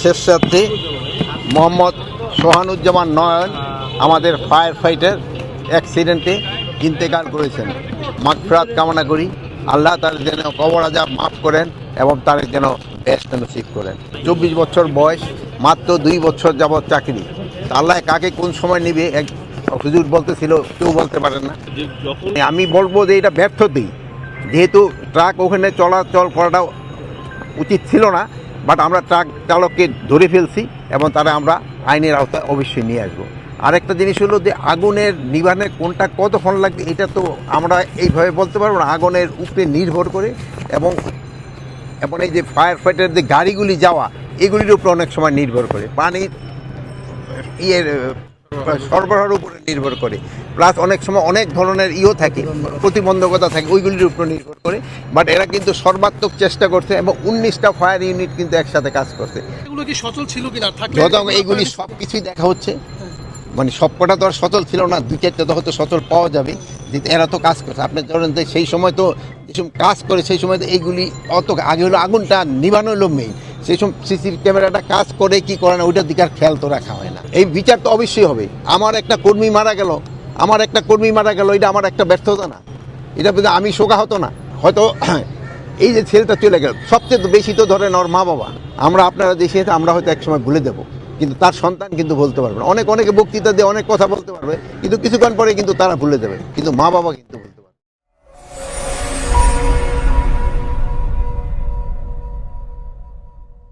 শেষ যাত্রী মোহাম্মদ সোহানুজ্জামান নয়ন আমাদের ফায়ার ফাইটার অ্যাক্সিডেন্টে ইন্তেকাল করেছেন। মাগফিরাত কামনা করি, আল্লাহ তার যেন কবর আযাব মাফ করেন এবং তার যেন বেহেশত নসিব করেন। 24 বছর বয়স, মাত্র 2 বছর যাবৎ চাকরি। আল্লাহ কাকে কোন সময় নিবে এক হুজুর বলতেছিল, কেউ বলতে পারেন না। আমি বলবো যে এটা ব্যর্থতেই, যেহেতু ট্রাক ওখানে চলাচল করাটা উচিত ছিল না, বাট আমরা ট্রাক চালককে ধরে ফেলছি এবং তারা আমরা আইনের আওতায় অবশ্যই নিয়ে আসবো। আরেকটা জিনিস হলো যে আগুনের নিবারণে কোনটা কতক্ষণ লাগবে এটা তো আমরা এইভাবে বলতে পারবো না, আগুনের উপরে নির্ভর করে এবং এবং এই যে ফায়ার ফাইটার যে গাড়িগুলি যাওয়া এগুলির উপরে অনেক সময় নির্ভর করে, পানির সরবরাহের উপরে নির্ভর করে, প্লাস অনেক সময় অনেক ধরনের থাকে, প্রতিবন্ধকতা থাকে, ওইগুলির উপর নির্ভর করে। বাট এরা কিন্তু সর্বাত্মক চেষ্টা করছে এবং 19টা ফায়ার ইউনিট কিন্তু একসাথে কাজ করছে। এগুলো কি সচল ছিল কিনা, এইগুলি সব কিছুই দেখা হচ্ছে, মানে সবকটা তো আর সচল ছিল না, 2-4টা তো হয়তো সচল পাওয়া যাবে, যেহেতু এরা তো কাজ করছে। আপনি ধরেন যে সেই সময় তো যেসব কাজ করে সেই সময় তো এইগুলি অত আগে হলো আগুনটা নিবানো হলো মেইন, সেই সময় সিসিটিভি ক্যামেরাটা কাজ করে কি করে না ওইটার দিকে আর খেয়াল তো রাখা হয় না। এই বিচার তো অবশ্যই হবে। আমার একটা কর্মী মারা গেল, এটা আমার একটা ব্যর্থতা না, এটা আমি শোকাহত না। হয়তো এই যে ছেলেটা চলে গেল, সবচেয়ে তো বেশি তো ধরেন ওর মা বাবা। আপনারা দেশে আমরা হয়তো একসময় ভুলে দেবো, কিন্তু তার সন্তান কিন্তু বলতে পারবে না। অনেকে বক্তৃতা দিয়ে অনেক কথা বলতে পারবে, কিন্তু কিছুক্ষণ পরে কিন্তু তারা ভুলে যাবে, কিন্তু মা বাবা কিন্তু